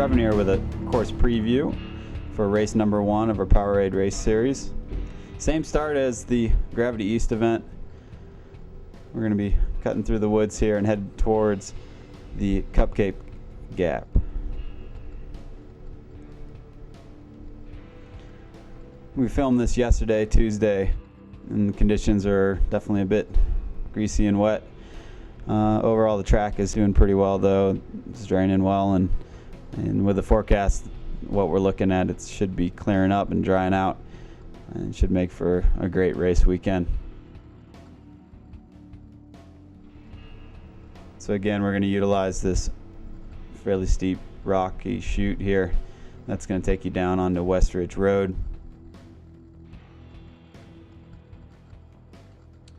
Trevin here with a course preview for race number 1 of our Powerade Race Series. Same start as the Gravity East event. We're going to be cutting through the woods here and head towards the Cupcake Gap. We filmed this yesterday, Tuesday, and the conditions are definitely a bit greasy and wet. Overall, the track is doing pretty well, though. It's draining well, and with the forecast, what we're looking at, it should be clearing up and drying out, and should make for a great race weekend. So again, we're going to utilize this fairly steep rocky chute here. That's going to take you down onto West Ridge Road.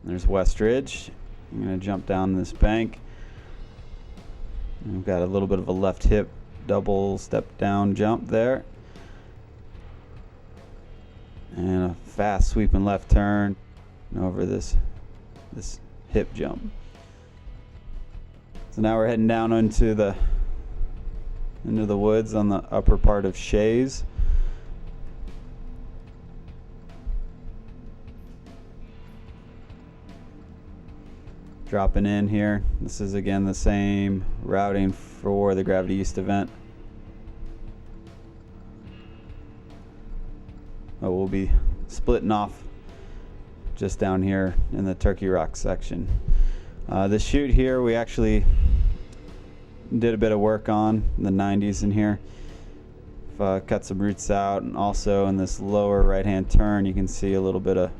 There's West Ridge. I'm going to jump down this bank. We've got a little bit of a left hip double step down jump there, and a fast sweeping left turn over this hip jump. So now we're heading down into the woods on the upper part of Shays. Dropping in here. This is again the same routing for the Gravity East event. But we'll be splitting off just down here in the Turkey Rock section. The chute here we actually did a bit of work on in the 90s in here. Cut some roots out, and also in this lower right hand turn you can see a little bit of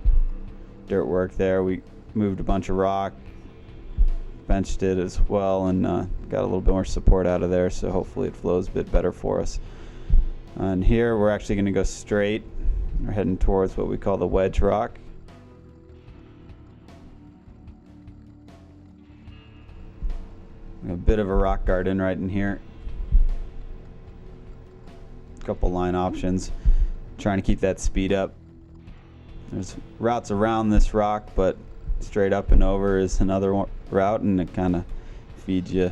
dirt work there. We moved a bunch of rock, benched it as well, and got a little bit more support out of there, so hopefully it flows a bit better for us. And here we're actually going to go straight. We're heading towards what we call the wedge rock. A bit of a rock garden right in here. A couple line options. Trying to keep that speed up. There's routes around this rock, but straight up and over is another route, and it kind of feeds you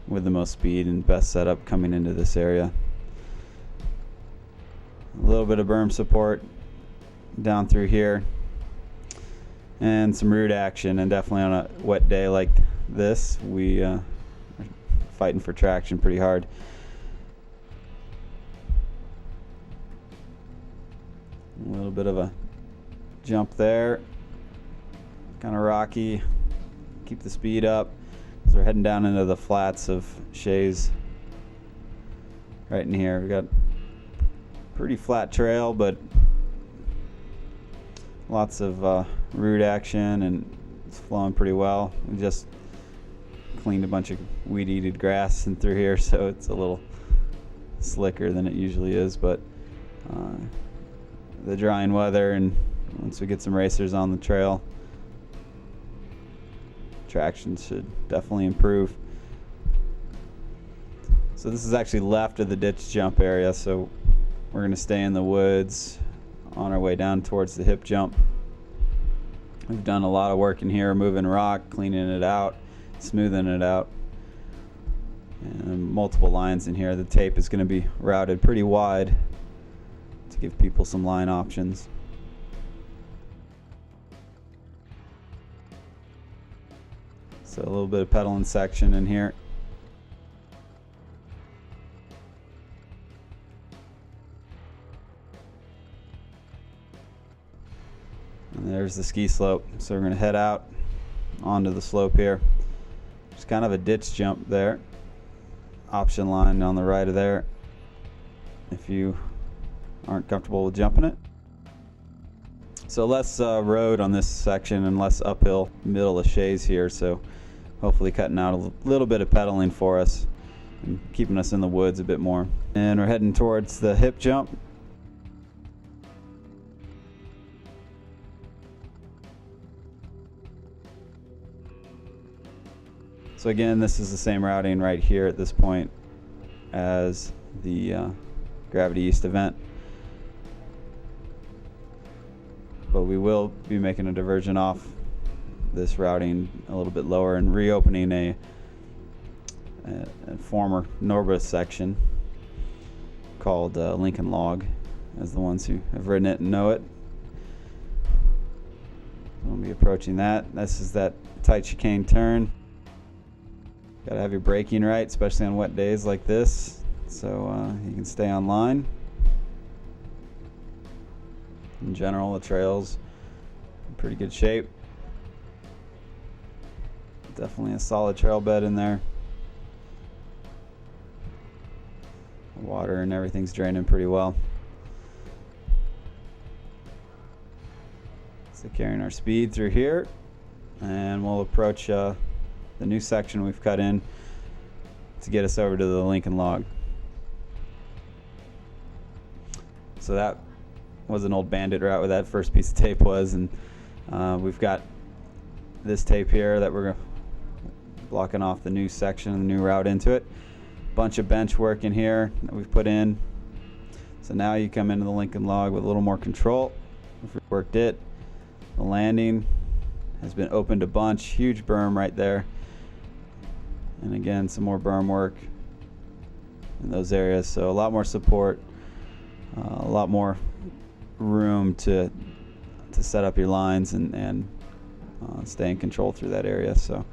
with the most speed and best setup coming into this area. A little bit of berm support down through here, and some root action, and definitely on a wet day like this we are fighting for traction pretty hard. A little bit of a jump there, kind of rocky. Keep the speed up as we're heading down into the flats of Shays. Right in here we got pretty flat trail, but lots of root action, and it's flowing pretty well. We just cleaned a bunch of weed-eated grass in through here, so it's a little slicker than it usually is, but the drying weather, and once we get some racers on the trail, traction should definitely improve. So this is actually left of the ditch jump area, so we're going to stay in the woods on our way down towards the hip jump. We've done a lot of work in here, moving rock, cleaning it out, smoothing it out, and multiple lines in here. The tape is going to be routed pretty wide to give people some line options. So a little bit of pedaling section in here. And there's the ski slope. So we're going to head out onto the slope here. There's kind of a ditch jump there. Option line on the right of there if you aren't comfortable with jumping it. So less road on this section and less uphill middle of Shays here, so hopefully cutting out a little bit of pedaling for us and keeping us in the woods a bit more. And we're heading towards the hip jump. So again, this is the same routing right here at this point as the Gravity East event. But we will be making a diversion off this routing a little bit lower and reopening a former Norbus section called Lincoln Log, as the ones who have ridden it and know it. We'll be approaching that. This is that tight chicane turn. Gotta have your braking right, especially on wet days like this, so you can stay on line. In general, the trail's in pretty good shape. Definitely a solid trail bed in there. Water and everything's draining pretty well. So carrying our speed through here, and we'll approach the new section we've cut in to get us over to the Lincoln Log. So that was an old bandit route where that first piece of tape was, and we've got this tape here that we're blocking off the new section, the new route into it. Bunch of bench work in here that we've put in. So now you come into the Lincoln Log with a little more control. If we worked it, the landing has been opened a bunch, huge berm right there. And again, some more berm work in those areas. So a lot more support, a lot more room to set up your lines and stay in control through that area. So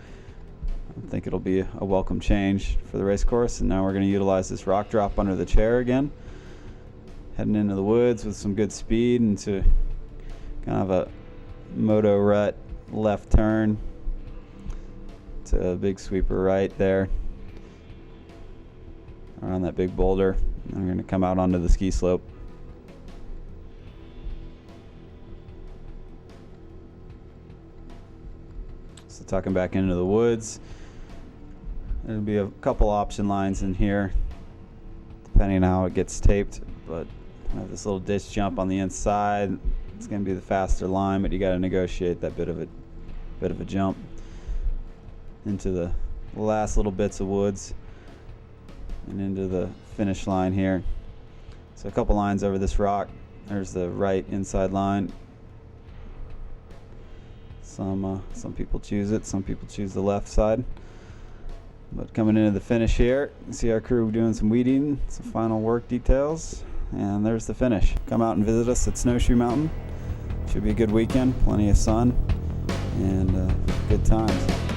I think it'll be a welcome change for the race course. And now we're going to utilize this rock drop under the chair again, heading into the woods with some good speed into kind of a moto rut left turn to a big sweeper right there around that big boulder. And we're going to come out onto the ski slope. So tucking back into the woods. There'll be a couple option lines in here depending on how it gets taped, but I have this little ditch jump on the inside. It's going to be the faster line, but you got to negotiate that bit of a jump into the last little bits of woods and into the finish line here. So a couple lines over this rock. There's the right inside line. Some people choose it, some people choose the left side. But coming into the finish here, you see our crew doing some weeding, some final work details, and there's the finish. Come out and visit us at Snowshoe Mountain. Should be a good weekend, plenty of sun, and good times.